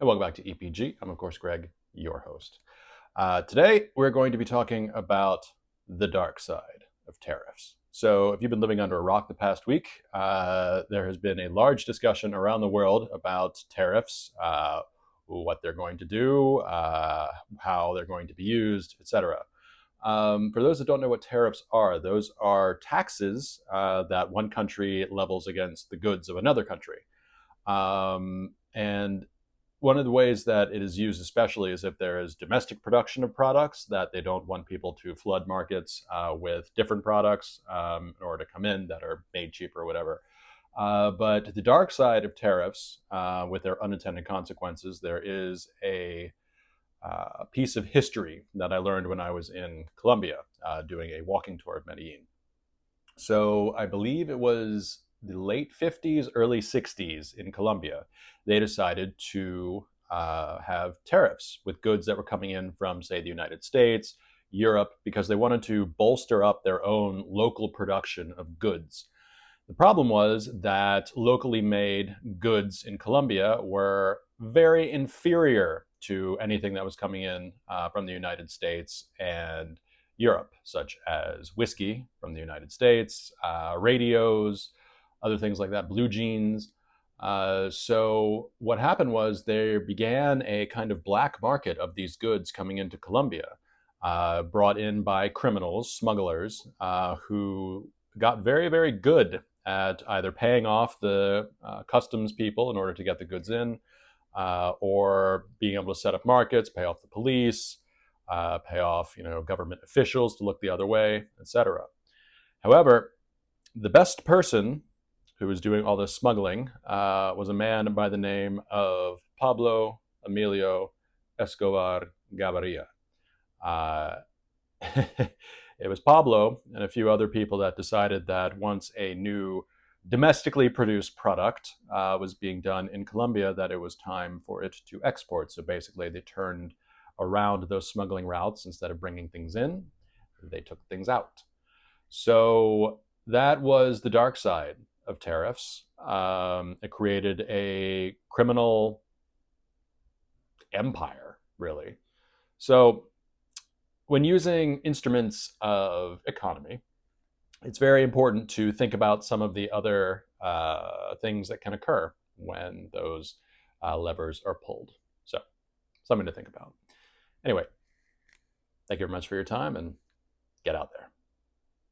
And welcome back to EPG. I'm, of course, Greg, your host. Today, we're going to be talking about the dark side of tariffs. So, if you've been living under a rock the past week, there has been a large discussion around the world about tariffs, what they're going to do, how they're going to be used, etc. For those that don't know what tariffs are, those are taxes that one country levels against the goods of another country. And one of the ways that it is used especially is if there is domestic production of products that they don't want people to flood markets with different products in order to come in that are made cheaper or whatever. But the dark side of tariffs, with their unintended consequences, there is a piece of history that I learned when I was in Colombia doing a walking tour of Medellin. So I believe it was the late 50s, early 60s in Colombia. They decided to have tariffs with goods that were coming in from, say, the United States, Europe, because they wanted to bolster up their own local production of goods. The problem was that locally made goods in Colombia were very inferior to anything that was coming in from the United States and Europe, such as whiskey from the United States, radios, other things like that, blue jeans. So what happened was there began a kind of black market of these goods coming into Colombia, brought in by criminals, smugglers, who got very, very good at either paying off the customs people in order to get the goods in, or being able to set up markets, pay off the police, pay off government officials to look the other way, etc. However, the best person who was doing all this smuggling was a man by the name of Pablo Emilio Escobar Gaviria. It was Pablo and a few other people that decided that once a new domestically produced product was being done in Colombia, that it was time for it to export. So basically, they turned around those smuggling routes. Instead of bringing things in, they took things out. So that was the dark side of tariffs. It created a criminal empire, really. So when using instruments of economy, it's very important to think about some of the other things that can occur when those levers are pulled. So, something to think about. Anyway, thank you very much for your time and get out there.